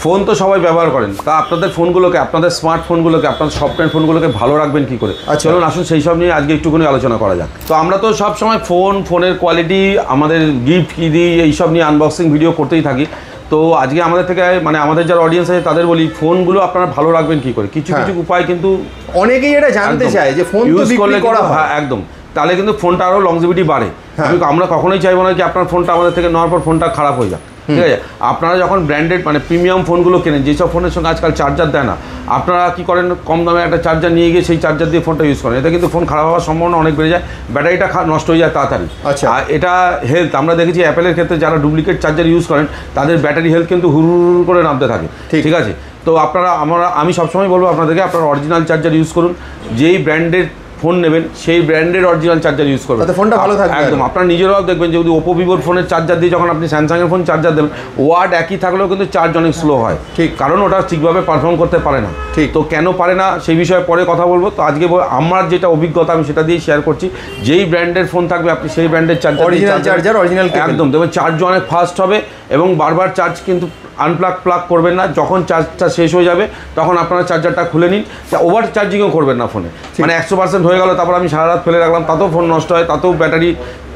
Phone তো সবাই ব্যবহার করেন, তা আপনাদের ফোনগুলোকে, আপনাদের স্মার্টফোনগুলোকে, আপনাদের সফটওয়্যার ফোনগুলোকে ভালো রাখবেন কী করে? চলুন আসুন সেই সব নিয়ে আজকে একটুখানি আলোচনা করা যাক। তো আমরা তো সব সময় ফোনের কোয়ালিটি, আমাদের গিফট কী দিই, এইসব নিয়ে আনবক্সিং ভিডিও করতেই থাকি। তো আজকে আমাদের থেকে মানে আমাদের যারা অডিয়েন্স আছে তাদের বলি, ফোনগুলো আপনারা ভালো রাখবেন কী করে। কিছু কিছু উপায় কিন্তু অনেকেই এটা জানতে চায় যে ফোন ইউজ করলে করা হয়। হ্যাঁ একদম, তাহলে কিন্তু ফোনটা আরও লংজিভিটি বাড়ে। আমরা কখনোই চাইবো না কি আপনার ফোনটা আমাদের থেকে নেওয়ার পর ফোনটা খারাপ হয়ে যাক, ঠিক আছে? আপনারা যখন ব্র্যান্ডেড মানে প্রিমিয়াম ফোনগুলো কেনেন, যেসব ফোনের সঙ্গে আজকাল চার্জার দেয় না, আপনারা কি করেন, কম দামে একটা চার্জার নিয়ে গিয়ে সেই চার্জার দিয়ে ফোনটা ইউজ করেন। এতে কিন্তু ফোন খারাপ হওয়ার সম্ভাবনা অনেক বেড়ে যায়, ব্যাটারিটা নষ্ট হয়ে যায় তাড়াতাড়ি। আচ্ছা, আর এটা হেলথ, আমরা দেখেছি অ্যাপেলের ক্ষেত্রে যারা ডুপ্লিকেট চার্জার ইউজ করেন তাদের ব্যাটারি হেলথ কিন্তু হুড় করে নামতে থাকে, ঠিক আছে? তো আপনারা আমি সবসময় বলবো আপনাদেরকে, আপনারা অরিজিনাল চার্জার ইউজ করুন। যেই ব্র্যান্ডের ফোন নেবেন সেই ব্র্যান্ডের অরিজিনাল চার্জার ইউজ করবেন, তাতে ফোনটা ভালো থাকবে। একদম, আপনারা নিজেরাও দেখবেন যদি ওপো ভিভোর ফোনের চার্জার দিয়ে যখন আপনি স্যামসাংয়ের ফোন চার্জার দেবেন, ওয়াট একই থাকলেও কিন্তু চার্জ অনেক স্লো হয়, ঠিক, কারণ ওটা ঠিকভাবে পারফর্ম করতে পারে না। ঠিক, তো কেন পারে না সেই বিষয়ে পরে কথা বলবো। তো আজকে আমার যেটা অভিজ্ঞতা আমি সেটা দিয়ে শেয়ার করছি। যেই ব্র্যান্ডের ফোন থাকবে আপনি সেই ব্র্যান্ডের চার্জার, অরিজিনাল একদম দেবেন, চার্জ অনেক ফাস্ট হবে এবং বারবার চার্জ কিন্তু প্লাগ করবেন না। যখন চার্জটা শেষ হয়ে যাবে তখন আপনারা চার্জারটা খুলে নিন। ওভার চার্জিংও করবেন না ফোনে, মানে 100% হয়ে গেল তারপর আমি সারা রাত ফেলে রাখলাম, তাতেও ফোন নষ্ট হয়, তাতেও ব্যাটারি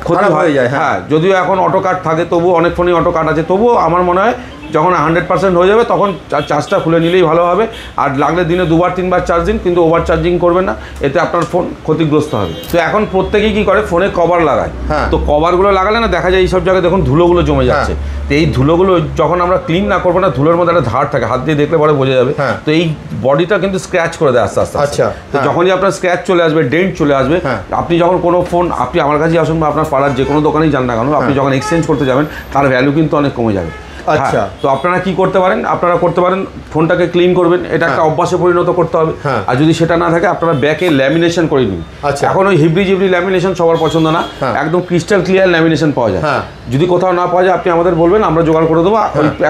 ক্ষতি হয়ে যায়। হ্যাঁ, যদিও এখন অটো কাট থাকে, তবুও অনেক ফোনেই অটো কাট আছে, তবুও আমার মনে হয় যখন 100% হয়ে যাবে তখন চার্জটা খুলে নিলেই ভালো হবে। আর লাগলে দিনে 2-3বার চার্জ দিন, কিন্তু ওভার চার্জিং করবেন না, এতে আপনার ফোন ক্ষতিগ্রস্ত হবে। তো এখন প্রত্যেকেই কী করে, ফোনে কভার লাগায়। তো কভারগুলো লাগালে না দেখা যায় এইসব জায়গায় দেখুন ধুলোগুলো জমে যাচ্ছে। তো এই ধুলোগুলো যখন আমরা ক্লিন না করবো না, ধুলোর মধ্যে একটা ধার থাকে, হাত দিয়ে দেখলে পরে বোঝা যাবে। তো এই বডিটা কিন্তু স্ক্র্যাচ করে দেয় আস্তে আস্তে। আচ্ছা, তো যখনই আপনার স্ক্র্যাচ চলে আসবে, ডেন্ট চলে আসবে, আপনি যখন কোনো ফোন, আপনি আমার কাছে আসুন বা আপনার পাড়ার যে কোনো দোকানেই যান না কেন, আপনি যখন এক্সচেঞ্জ করতে যাবেন তার ভ্যালু কিন্তু অনেক কমে যাবে। আচ্ছা, তো আপনারা কি করতে পারেন, আপনারা করতে পারেন ফোনটাকে ক্লিন করবেন, এটা একটা অভ্যাসে পরিণত করতে হবে। আর যদি সেটা না থাকে আপনারা ব্যাকে ল্যামিনেশন করে নিন। এখন ওই হিবড়ি জিবড়ি ল্যামিনেশন সবার পছন্দ না, একদম ক্রিস্টাল ক্লিয়ার ল্যামিনেশন পাওয়া যায়। যদি কোথাও না পাওয়া যায় আপনি আমাদের বলবেন, আমরা জোগাড় করে দেবো।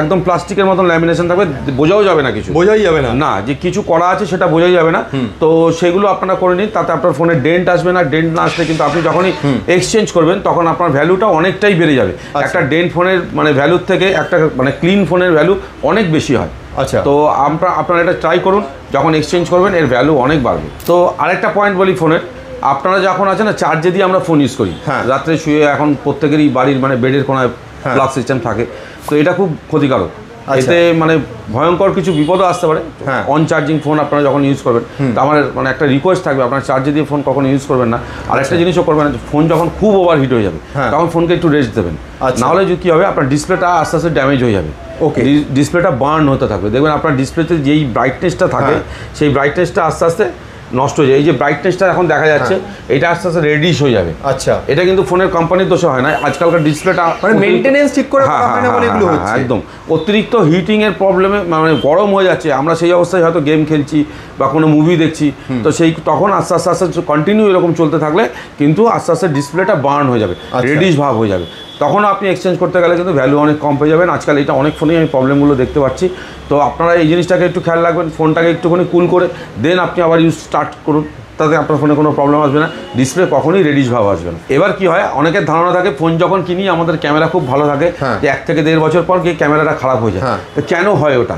একদম প্লাস্টিকের মতন ল্যামিনেশন থাকবে, বোঝাও যাবে না, কিছু বোঝাই যাবে না, না যে কিছু করা আছে সেটা বোঝাই যাবে না। তো সেগুলো আপনারা করে নিন, তাতে আপনার ফোনে ডেন্ট আসবে না। ডেন্ট না আসলে কিন্তু আপনি যখনই এক্সচেঞ্জ করবেন তখন আপনার ভ্যালুটা অনেকটাই বেড়ে যাবে। একটা ডেন্ট ফোনের মানে ভ্যালুর থেকে একটা মানে ক্লিন ফোনের ভ্যালু অনেক বেশি হয়। আচ্ছা, তো আপনারা এটা ট্রাই করুন, যখন এক্সচেঞ্জ করবেন এর ভ্যালু অনেক বাড়বে। তো আরেকটা পয়েন্ট বলি ফোনের, আপনারা যখন আছে না চার্জে দিয়ে আমরা ফোন ইউজ করি, রাত্রে শুয়ে, এখন প্রত্যেকেরই বাড়ির মানে বেডের কোনায় প্লাগ সিস্টেম থাকে, তো এটা খুব ক্ষতিকারক। এতে মানে ভয়ঙ্কর কিছু বিপদও আসতে পারে। অন চার্জিং ফোন আপনারা যখন ইউজ করবেন, তো আমার মানে একটা রিকোয়েস্ট থাকবে, আপনার চার্জে দিয়ে ফোন কখনো ইউজ করবেন না। আর একটা জিনিসও করবেন না, ফোন যখন খুব ওভার হিট হয়ে যাবে তখন ফোনকে একটু রেস্ট দেবেন, নাহলে কী হবে, আপনার ডিসপ্লেটা আস্তে আস্তে ড্যামেজ হয়ে যাবে। ওকে, ডিসপ্লেটা বার্ন হতে থাকবে, দেখবেন আপনার ডিসপ্লেতে যেই ব্রাইটনেসটা থাকে সেই ব্রাইটনেসটা আস্তে আস্তে নষ্ট হয়ে যায়। এই যে ব্রাইটনেসটা এখন দেখা যাচ্ছে, এটা আস্তে আস্তে রেডিশ হয়ে যাবে। আচ্ছা, এটা কিন্তু ফোনের কোম্পানির দোষে হয় না, আজকালকার ডিসপ্লেটা মানে মেইনটেনেন্স ঠিক করে হয় না বলে এগুলো হচ্ছে। একদম অতিরিক্ত হিটিংয়ের প্রবলেমে মানে গরম হয়ে যাচ্ছে, আমরা সেই অবস্থায় হয়তো গেম খেলছি বা কোনো মুভি দেখছি, তো সেই তখন আস্তে আস্তে আস্তে কন্টিনিউ এরকম চলতে থাকলে কিন্তু আস্তে আস্তে ডিসপ্লেটা বার্ন হয়ে যাবে, রেডিশ ভাব হয়ে যাবে। তখন আপনি এক্সচেঞ্জ করতে গেলে কিন্তু ভ্যালু অনেক কম পেয়ে যাবেন। আজকাল এটা অনেক ফোনেই আমি প্রবলেমগুলো দেখতে পাচ্ছি। তো আপনারা এই জিনিসটাকে একটু খেয়াল রাখবেন, ফোনটাকে একটুখানি কুল করে দেন আপনি আবার ইউজ স্টার্ট করুন, তাতে আপনার ফোনে কোনো প্রবলেম আসবে না, ডিসপ্লে কখনোই রেডিশ ভাব আসবে না। এবার কি হয়, অনেকের ধারণা থাকে ফোন যখন কিনি আমাদের ক্যামেরা খুব ভালো থাকে, যে 1 থেকে 1.5 বছর পর কি ক্যামেরাটা খারাপ হয়ে যায়। তো কেন হয় ওটা,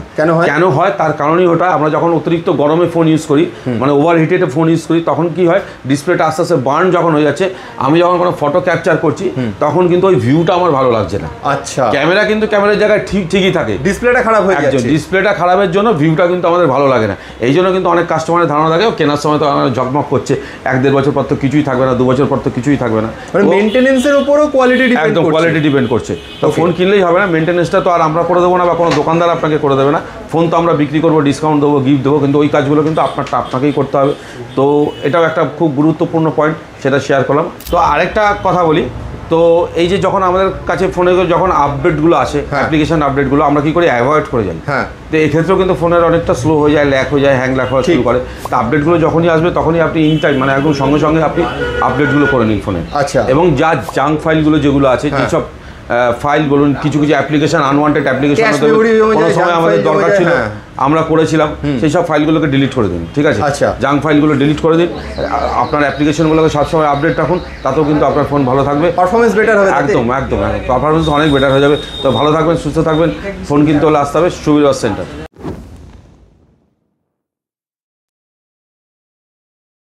কেন হয় তার কারণই ওটা, আমরা যখন অতিরিক্ত গরমে ফোন ইউজ করি, মানে ওভার হিটেড ফোন ইউজ করি, তখন কি হয়, ডিসপ্লেটা আস্তে আস্তে বার্ন যখন হয়ে যাচ্ছে, আমি যখন কোনো ফটো ক্যাপচার করছি তখন কিন্তু ওই ভিউটা আমার ভালো লাগছে না। আচ্ছা, ক্যামেরা কিন্তু ক্যামেরার জায়গায় ঠিকই থাকে, ডিসপ্লেটা খারাপ হয়ে যাচ্ছে, ডিসপ্লেটা খারাপের জন্য ভিউটা কিন্তু আমাদের ভালো লাগে না। এই জন্য কিন্তু অনেক কাস্টমারের ধারণা থাকে কেনার সময় তো আমার ঝকমক করছে, 1-1.5 বছর পর তো কিছুই থাকবে না, 2 বছর পর তো কিছুই থাকবে না। মানে মেইনটেনেন্সের উপরও কোয়ালিটি ডিপেন্ড করছে। তো ফোন কিনলেই হবে না, মেইনটেনেন্সটা তো আর আমরা করে দেবো না বা কোনো দোকানদার আপনাকে করে দেবে না। ফোন তো আমরা বিক্রি করবো, ডিসকাউন্ট দেবো, গিফট দেবো, কিন্তু ওই কাজগুলো কিন্তু আপনাকেই করতে হবে। তো এটাও একটা খুব গুরুত্বপূর্ণ পয়েন্ট, সেটা শেয়ার করলাম। তো আরেকটা কথা বলি, তো এই যে যখন আমাদের কাছে ফোনে যখন আপডেটগুলো আসে, অ্যাপ্লিকেশন আপডেটগুলো আমরা কী করে অ্যাভয়েড করে যাই। তো এক্ষেত্রেও কিন্তু ফোনের অনেকটা স্লো হয়ে যায়, ল্যাক হয়ে যায়, হ্যাং ল্যাক হওয়া শুরু করে। তো আপডেটগুলো যখনই আসবে তখনই আপনি ইন টাইম মানে একদম সঙ্গে সঙ্গে আপনি আপডেটগুলো করে নিন ফোনে। আচ্ছা, এবং যা জাঙ্ক ফাইলগুলো যেগুলো আছে, যেসব ফাইল বলুন, কিছু কিছু অ্যাপ্লিকেশন, আনওয়ান্টেড অ্যাপ্লিকেশন কোনো সময় আমাদের দরকার ছিল, আমরা করেছিলাম, সেই সব ফাইলগুলোকে ডিলিট করে দিন, ঠিক আছে? আচ্ছা। জাঙ্ক ফাইলগুলো ডিলিট করে দিন, আপনার অ্যাপ্লিকেশনগুলোকে সবসময় আপডেট রাখুন, তাতেও কিন্তু আপনার ফোন ভালো থাকবে, পারফরমেন্স বেটার হবে। একদম একদম পারফরমেন্স অনেক বেটার হয়ে যাবে। তো ভালো থাকবেন, সুস্থ থাকবেন, ফোন কিনতে হলে আসতে হবে সুবিধা সেন্টার।